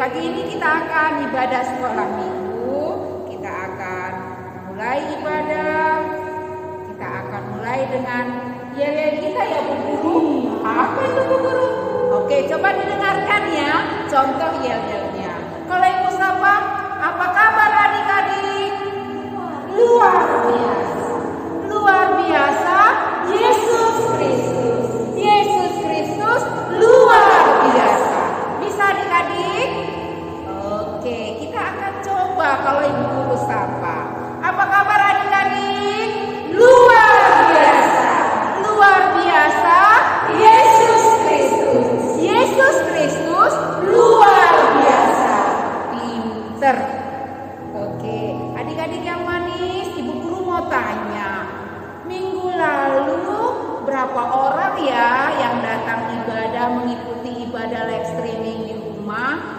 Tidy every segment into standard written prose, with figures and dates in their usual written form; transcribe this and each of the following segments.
pagi ini kita akan ibadah sekolah minggu. Kita akan mulai ibadah. Kita akan mulai dengan yel-yel kita ya Bu Guru. Apa itu Bu Guru? Oke, coba didengarkan ya contoh yel-yelnya. Kalau Ibu sapa, apa kabar adik-adik? Luar biasa. Luar biasa, Yesus Kristus. Yesus Kristus luar biasa. Bisa adik-adik? Oke, kita akan coba kalau Ibu Guru sapa. Apa kabar adik-adik? Luar biasa. Luar biasa, Yesus Kristus. Yesus Kristus luar biasa. Pinter. Oke, adik-adik yang manis, Ibu Guru mau tanya. Minggu lalu berapa orang ya yang datang ibadah, mengikuti ibadah live streaming di rumah?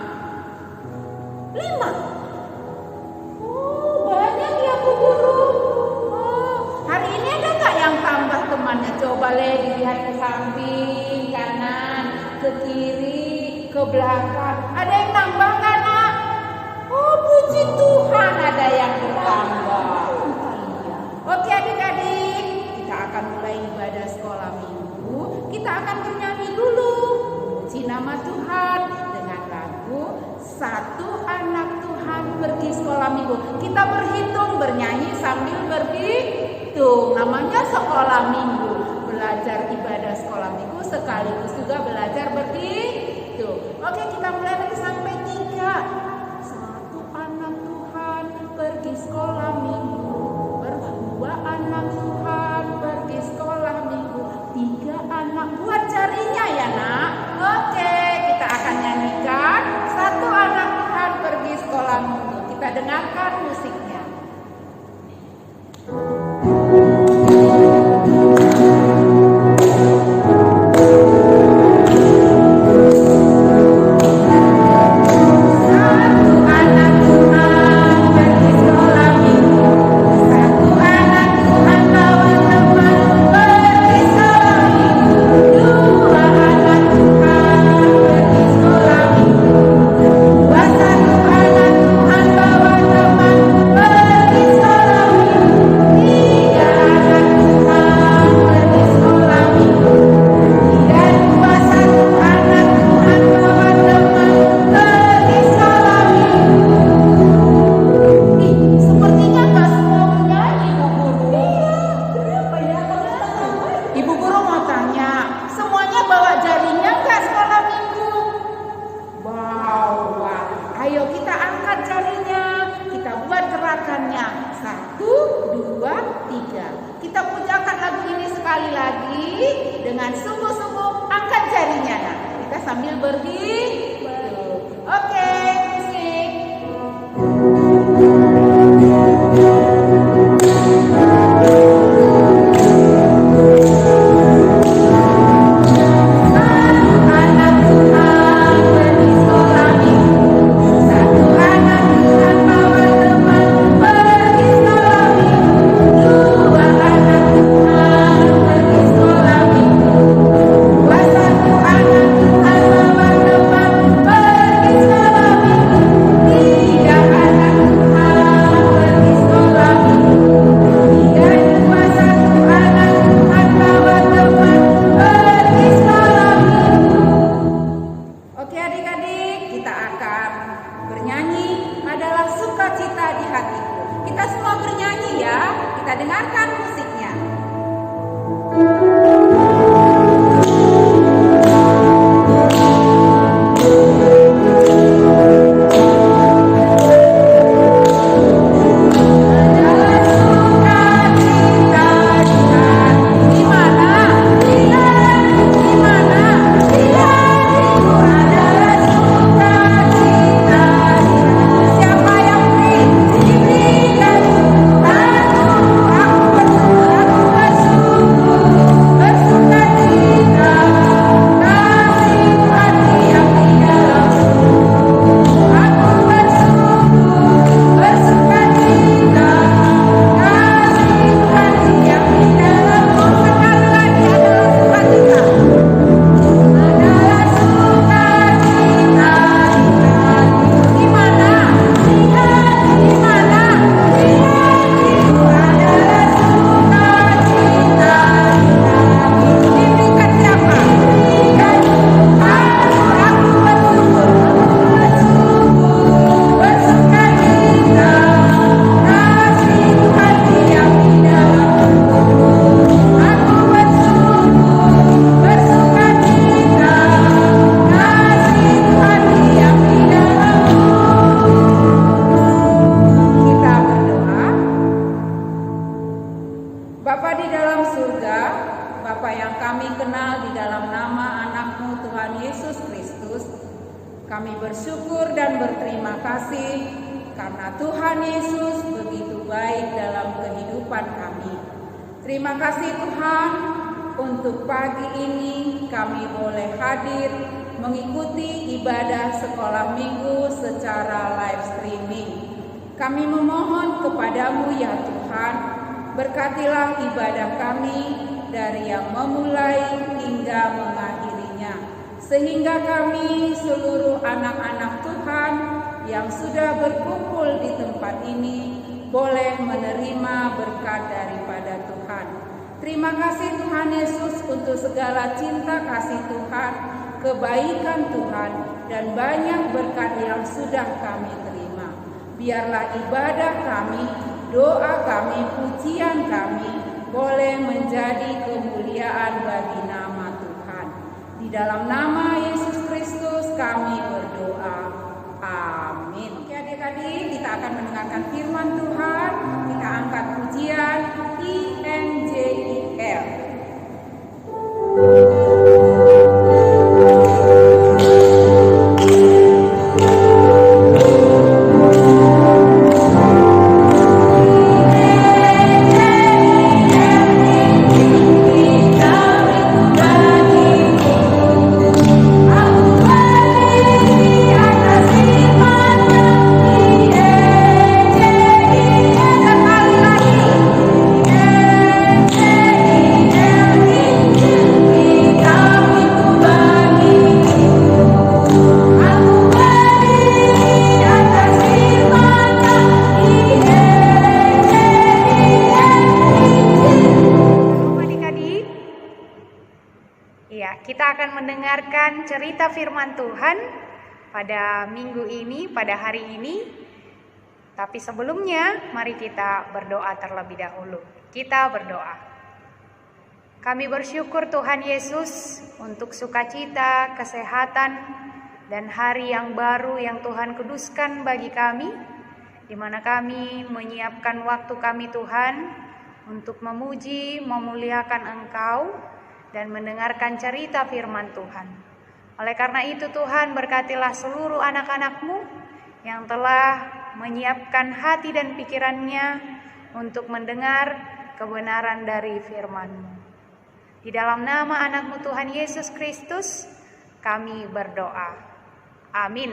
5. Oh, banyak ya Bu Guru. Oh, hari ini ada nggak yang tambah temannya? Coba dilihat ke samping, kanan, ke kiri, ke belakang. Ada yang nambah nggak nak? Oh, puji Tuhan ada yang bertambah. Oke adik-adik, kita akan mulai ibadah sekolah minggu. Kita akan bernyanyi dulu, puji nama Tuhan dengan lagu Satu Anak Tuhan Pergi Sekolah Minggu. Kita berhitung, bernyanyi sambil berhitung. Namanya sekolah minggu, belajar ibadah sekolah minggu sekaligus juga belajar berhitung. Oke, kita mulai lagi sampai 3. Satu anak Tuhan pergi sekolah minggu. 2 anak Tuhan pergi sekolah minggu. 3 anak, buat carinya ya nak. Oke, kita akan nyanyikan Satu Anak Tuhan Pergi Sekolah Minggu. Kita dengarkan musiknya. Dengan sungguh-sungguh angkat jarinya nah. Kita sambil berhitung. Oke, musik. Pergi sekolah kami kenal di dalam nama anak-Mu Tuhan Yesus Kristus. Kami bersyukur dan berterima kasih karena Tuhan Yesus begitu baik dalam kehidupan kami. Terima kasih Tuhan, untuk pagi ini kami boleh hadir mengikuti ibadah sekolah minggu secara live streaming. Kami memohon kepadamu ya Tuhan, berkatilah ibadah kami dari yang memulai hingga mengakhirinya, sehingga kami seluruh anak-anak Tuhan yang sudah berkumpul di tempat ini boleh menerima berkat daripada Tuhan. Terima kasih Tuhan Yesus untuk segala cinta kasih Tuhan, kebaikan Tuhan, dan banyak berkat yang sudah kami terima. Biarlah ibadah kami, doa kami, pujian kami boleh menjadi kemuliaan bagi nama Tuhan. Di dalam nama Yesus Kristus kami berdoa. Amin. Oke adik-adik, kita akan mendengarkan firman Tuhan. Kita angkat pujian INJIL. Kita akan mendengarkan cerita firman Tuhan pada minggu ini, pada hari ini. Tapi sebelumnya, mari kita berdoa terlebih dahulu. Kita berdoa. Kami bersyukur Tuhan Yesus untuk sukacita, kesehatan, dan hari yang baru yang Tuhan kuduskan bagi kami, di mana kami menyiapkan waktu kami Tuhan untuk memuji, memuliakan Engkau, dan mendengarkan cerita firman Tuhan. Oleh karena itu Tuhan, berkatilah seluruh anak-anak-Mu yang telah menyiapkan hati dan pikirannya untuk mendengar kebenaran dari firman-Mu. Di dalam nama anak-Mu Tuhan Yesus Kristus, kami berdoa. Amin.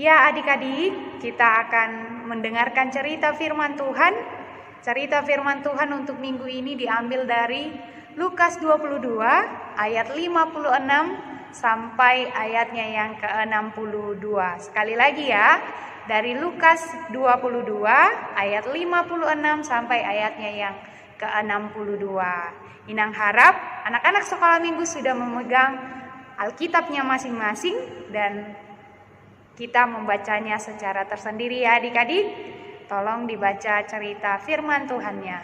Ya adik-adik, kita akan mendengarkan cerita firman Tuhan. Cerita firman Tuhan untuk minggu ini diambil dari Lukas 22 ayat 56 sampai ayatnya yang ke-62. Sekali lagi ya, dari Lukas 22 ayat 56 sampai ayatnya yang ke-62. Inang harap anak-anak sekolah minggu sudah memegang Alkitabnya masing-masing dan kita membacanya secara tersendiri ya adik-adik. Tolong dibaca cerita firman Tuhannya.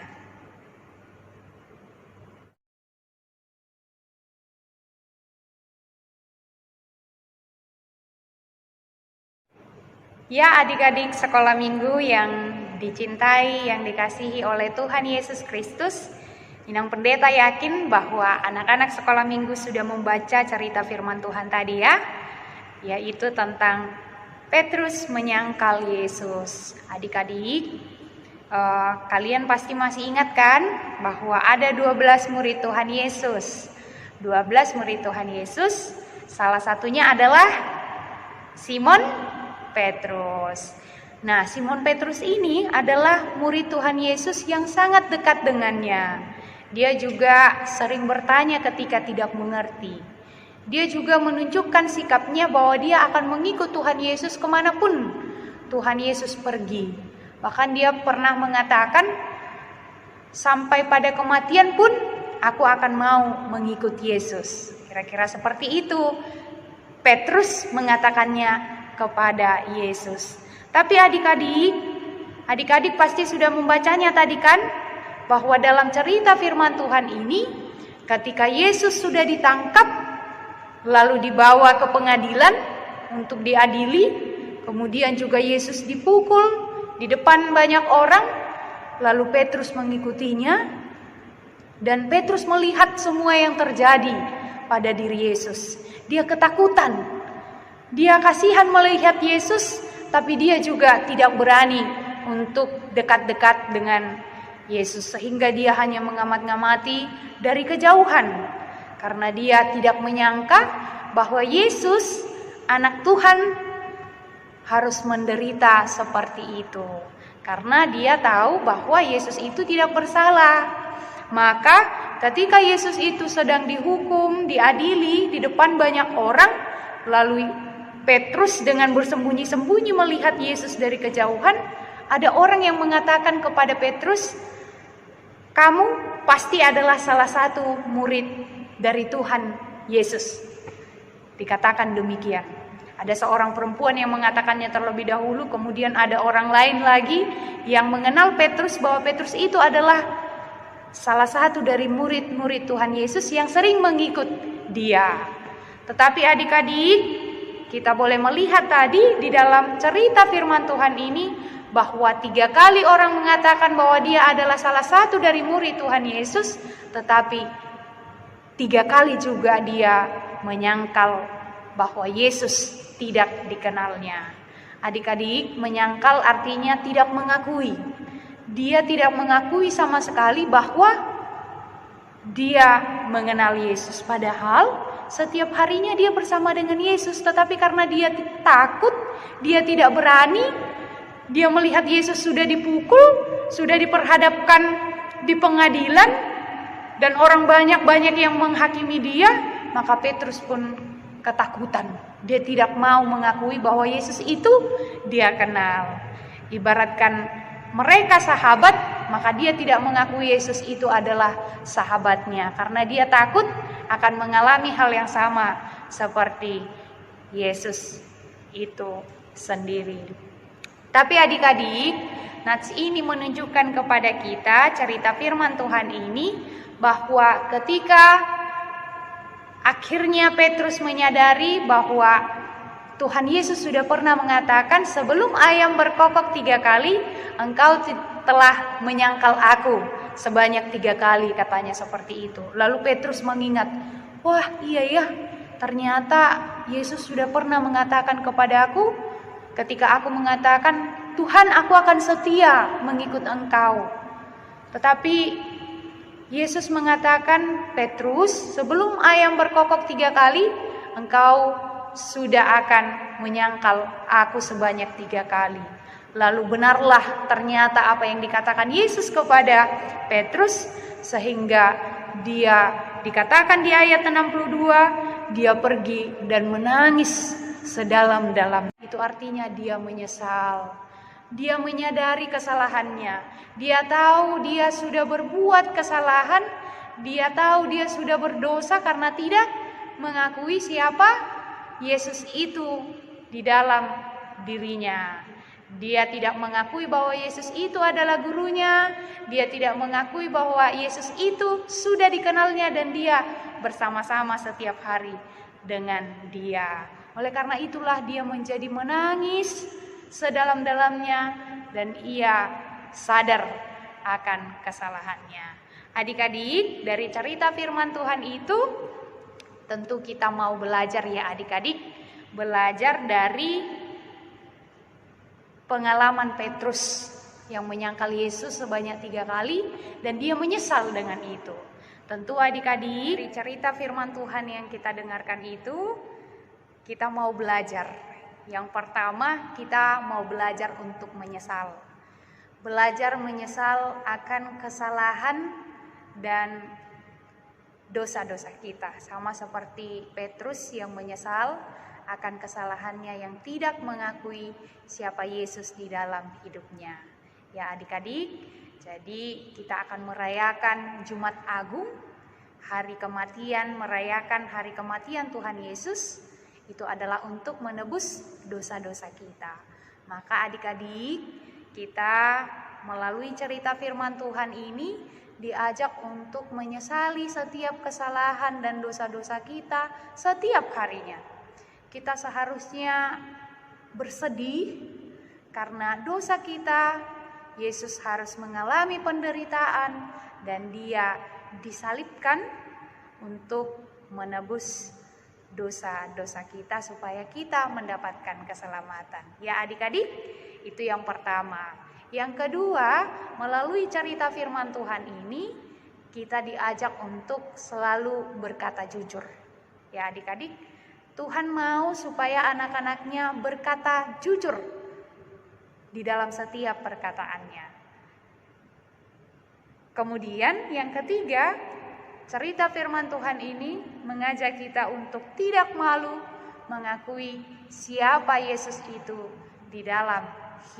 Ya adik-adik sekolah minggu yang dicintai, yang dikasihi oleh Tuhan Yesus Kristus, Inang Pendeta yakin bahwa anak-anak sekolah minggu sudah membaca cerita firman Tuhan tadi ya, yaitu tentang Petrus menyangkal Yesus. Adik-adik, kalian pasti masih ingat kan bahwa ada 12 murid Tuhan Yesus. 12 murid Tuhan Yesus, salah satunya adalah Simon Petrus. Nah, Simon Petrus ini adalah murid Tuhan Yesus yang sangat dekat dengannya. Dia juga sering bertanya ketika tidak mengerti. Dia juga menunjukkan sikapnya bahwa dia akan mengikut Tuhan Yesus kemanapun Tuhan Yesus pergi. Bahkan dia pernah mengatakan, sampai pada kematian pun aku akan mau mengikut Yesus. Kira-kira seperti itu Petrus mengatakannya kepada Yesus. Tapi adik-adik pasti sudah membacanya tadi kan, bahwa dalam cerita firman Tuhan ini, ketika Yesus sudah ditangkap lalu dibawa ke pengadilan untuk diadili, kemudian juga Yesus dipukul di depan banyak orang, lalu Petrus mengikutinya. Dan Petrus melihat semua yang terjadi pada diri Yesus. Dia ketakutan. Dia kasihan melihat Yesus, tapi dia juga tidak berani untuk dekat-dekat dengan Yesus. Sehingga dia hanya mengamat-ngamati dari kejauhan. Karena dia tidak menyangka bahwa Yesus, anak Tuhan, harus menderita seperti itu. Karena dia tahu bahwa Yesus itu tidak bersalah. Maka ketika Yesus itu sedang dihukum, diadili di depan banyak orang, lalu Petrus dengan bersembunyi-sembunyi melihat Yesus dari kejauhan, ada orang yang mengatakan kepada Petrus, "Kamu pasti adalah salah satu murid dari Tuhan Yesus." Dikatakan demikian. Ada seorang perempuan yang mengatakannya terlebih dahulu, kemudian ada orang lain lagi yang mengenal Petrus bahwa Petrus itu adalah salah satu dari murid-murid Tuhan Yesus yang sering mengikut dia. Tetapi adik-adik, kita boleh melihat tadi di dalam cerita firman Tuhan ini bahwa 3 kali orang mengatakan bahwa dia adalah salah satu dari murid Tuhan Yesus, tetapi 3 kali juga dia menyangkal bahwa Yesus tidak dikenalnya. Adik-adik, menyangkal artinya tidak mengakui. Dia tidak mengakui sama sekali bahwa dia mengenal Yesus. Padahal setiap harinya dia bersama dengan Yesus. Tetapi karena dia takut, dia tidak berani. Dia melihat Yesus sudah dipukul, sudah diperhadapkan di pengadilan, dan orang banyak yang menghakimi dia. Maka Petrus pun ketakutan. Dia tidak mau mengakui bahwa Yesus itu dia kenal. Ibaratkan mereka sahabat, maka dia tidak mengakui Yesus itu adalah sahabatnya. Karena dia takut akan mengalami hal yang sama seperti Yesus itu sendiri. Tapi adik-adik, nats ini menunjukkan kepada kita cerita firman Tuhan ini bahwa ketika akhirnya Petrus menyadari bahwa Tuhan Yesus sudah pernah mengatakan, "Sebelum ayam berkokok 3 kali, engkau telah menyangkal aku sebanyak 3 kali," katanya seperti itu. Lalu Petrus mengingat, "Wah, iya ya, ternyata Yesus sudah pernah mengatakan kepada aku ketika aku mengatakan, 'Tuhan, aku akan setia mengikut engkau.' Tetapi Yesus mengatakan, 'Petrus, sebelum ayam berkokok 3 kali, engkau sudah akan menyangkal aku sebanyak 3 kali. Lalu benarlah ternyata apa yang dikatakan Yesus kepada Petrus, sehingga dia dikatakan di ayat 62, dia pergi dan menangis sedalam-dalam. Itu artinya dia menyesal. Dia menyadari kesalahannya. Dia tahu dia sudah berbuat kesalahan. Dia tahu dia sudah berdosa karena tidak mengakui siapa Yesus itu di dalam dirinya. Dia tidak mengakui bahwa Yesus itu adalah gurunya. Dia tidak mengakui bahwa Yesus itu sudah dikenalnya dan dia bersama-sama setiap hari dengan dia. Oleh karena itulah dia menjadi menangis sedalam-dalamnya dan ia sadar akan kesalahannya. Adik-adik, dari cerita firman Tuhan itu tentu kita mau belajar ya adik-adik, belajar dari pengalaman Petrus yang menyangkal Yesus sebanyak 3 kali dan dia menyesal dengan itu. Tentu adik-adik, dari cerita firman Tuhan yang kita dengarkan itu, kita mau belajar. Yang pertama, kita mau belajar untuk menyesal. Belajar menyesal akan kesalahan dan dosa-dosa kita, sama seperti Petrus yang menyesal akan kesalahannya yang tidak mengakui siapa Yesus di dalam hidupnya. Ya adik-adik, jadi kita akan merayakan Jumat Agung, hari kematian, merayakan hari kematian Tuhan Yesus. Itu adalah untuk menebus dosa-dosa kita. Maka adik-adik, kita melalui cerita firman Tuhan ini diajak untuk menyesali setiap kesalahan dan dosa-dosa kita setiap harinya. Kita seharusnya bersedih karena dosa kita. Yesus harus mengalami penderitaan dan dia disalibkan untuk menebus dosa-dosa kita supaya kita mendapatkan keselamatan. Ya adik-adik, itu yang pertama. Yang kedua, melalui cerita firman Tuhan ini kita diajak untuk selalu berkata jujur. Ya adik-adik, Tuhan mau supaya anak-anaknya berkata jujur di dalam setiap perkataannya. Kemudian yang ketiga, cerita firman Tuhan ini mengajak kita untuk tidak malu mengakui siapa Yesus itu di dalam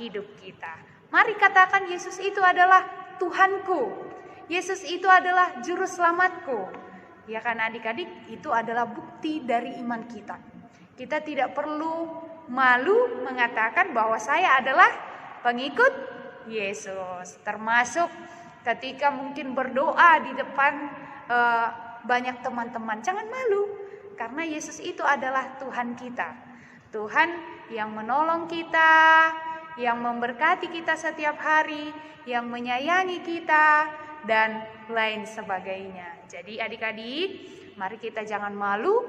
hidup kita. Mari katakan, Yesus itu adalah Tuhanku. Yesus itu adalah juru selamatku. Ya kan adik-adik, itu adalah bukti dari iman kita. Kita tidak perlu malu mengatakan bahwa saya adalah pengikut Yesus. Termasuk ketika mungkin berdoa di depan banyak teman-teman. Jangan malu, karena Yesus itu adalah Tuhan kita. Tuhan yang menolong kita, yang memberkati kita setiap hari, yang menyayangi kita, dan lain sebagainya. Jadi adik-adik, mari kita jangan malu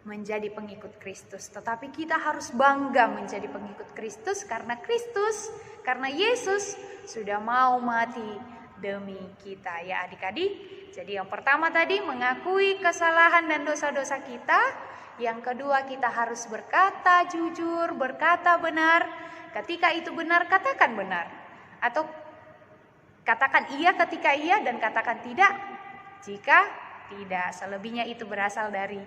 menjadi pengikut Kristus. Tetapi kita harus bangga menjadi pengikut Kristus, karena Yesus sudah mau mati demi kita. Ya adik-adik, jadi yang pertama tadi mengakui kesalahan dan dosa-dosa kita. Yang kedua, kita harus berkata jujur, berkata benar. Ketika itu benar, katakan benar. Atau katakan iya ketika iya dan katakan tidak jika tidak. Selebihnya itu berasal dari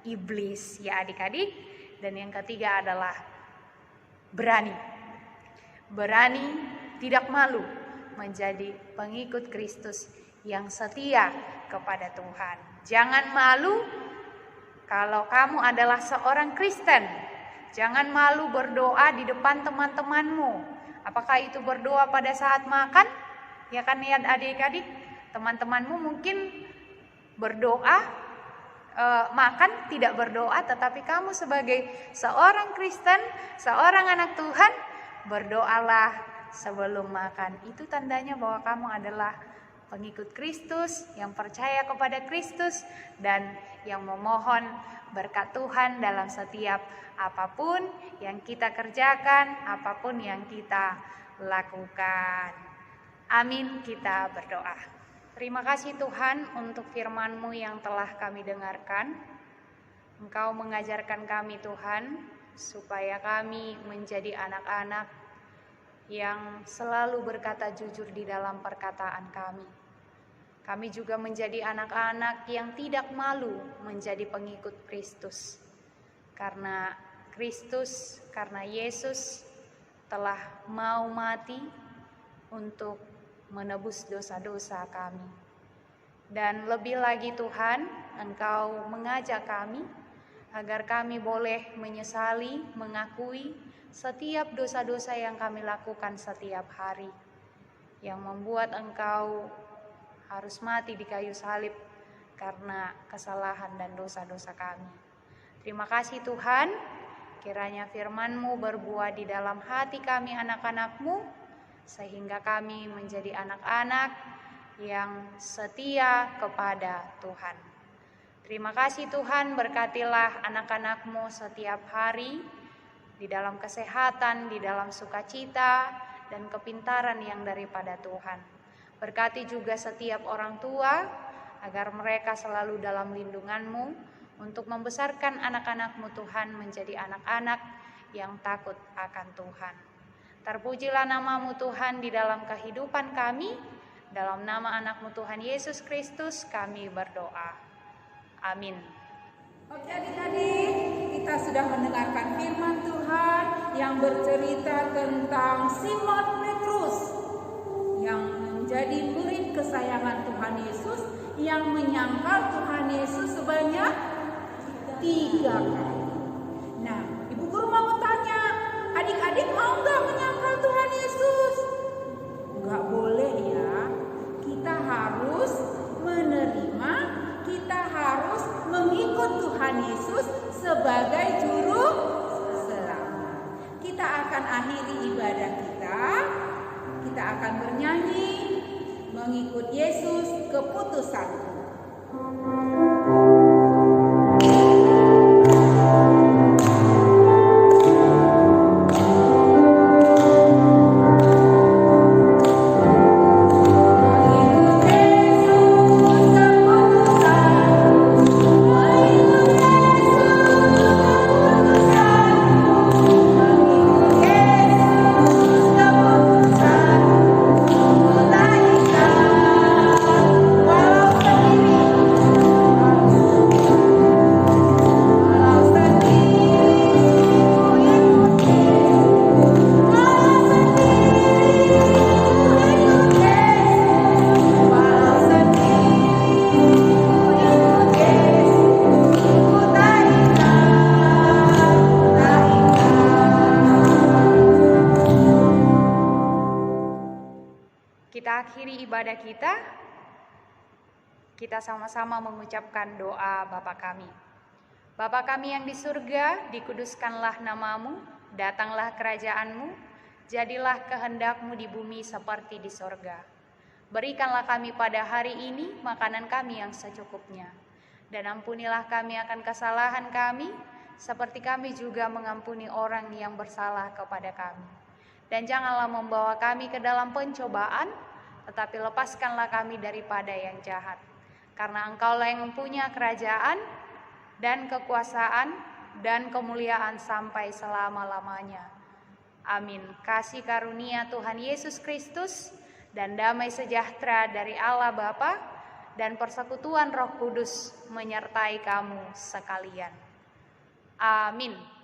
iblis, ya adik-adik. Dan yang ketiga adalah berani. Berani, tidak malu menjadi pengikut Kristus yang setia kepada Tuhan. Jangan malu kalau kamu adalah seorang Kristen. Jangan malu berdoa di depan teman-temanmu. Apakah itu berdoa pada saat makan? Ya kan ya adik-adik, teman-temanmu mungkin berdoa, makan tidak berdoa, tetapi kamu sebagai seorang Kristen, seorang anak Tuhan, berdoalah sebelum makan. Itu tandanya bahwa kamu adalah pengikut Kristus, yang percaya kepada Kristus, dan yang memohon berkat Tuhan dalam setiap apapun yang kita kerjakan, apapun yang kita lakukan. Amin, kita berdoa. Terima kasih Tuhan untuk firman-Mu yang telah kami dengarkan. Engkau mengajarkan kami Tuhan, supaya kami menjadi anak-anak yang selalu berkata jujur di dalam perkataan kami. Kami juga menjadi anak-anak yang tidak malu menjadi pengikut Kristus. Karena Yesus telah mau mati untuk menebus dosa-dosa kami. Dan lebih lagi Tuhan, Engkau mengajak kami agar kami boleh menyesali, mengakui setiap dosa-dosa yang kami lakukan setiap hari, yang membuat Engkau harus mati di kayu salib karena kesalahan dan dosa-dosa kami. Terima kasih Tuhan, kiranya firman-Mu berbuah di dalam hati kami anak-anak-Mu, sehingga kami menjadi anak-anak yang setia kepada Tuhan. Terima kasih Tuhan, berkatilah anak-anak-Mu setiap hari, di dalam kesehatan, di dalam sukacita, dan kepintaran yang daripada Tuhan. Berkati juga setiap orang tua, agar mereka selalu dalam lindungan-Mu, untuk membesarkan anak-anak-Mu Tuhan menjadi anak-anak yang takut akan Tuhan. Terpujilah nama-Mu Tuhan di dalam kehidupan kami. Dalam nama anak-Mu Tuhan Yesus Kristus kami berdoa. Amin. Oke adik-adik, kita sudah mendengarkan firman Tuhan yang bercerita tentang Simon Petrus yang menjadi murid kesayangan Tuhan Yesus, yang menyangkal Tuhan Yesus sebanyak 3 kali. Nah, Ibu Guru mau bertanya, adik-adik mau gak menyangkal Tuhan Yesus? Gak boleh ya, kita harus menerima, kita harus mengikut Tuhan Yesus sebagai juru selamat. Kita akan akhiri ibadah kita akan bernyanyi, mengikut Yesus keputusanku. Kita akhiri ibadah kita sama-sama mengucapkan doa Bapa kami. Bapa kami yang di surga, dikuduskanlah namamu, datanglah kerajaanmu, jadilah kehendakmu di bumi seperti di sorga. Berikanlah kami pada hari ini makanan kami yang secukupnya, dan ampunilah kami akan kesalahan kami, seperti kami juga mengampuni orang yang bersalah kepada kami. Dan janganlah membawa kami ke dalam pencobaan, tetapi lepaskanlah kami daripada yang jahat. Karena Engkaulah yang mempunyai kerajaan dan kekuasaan dan kemuliaan sampai selama-lamanya. Amin. Kasih karunia Tuhan Yesus Kristus dan damai sejahtera dari Allah Bapa dan persekutuan Roh Kudus menyertai kamu sekalian. Amin.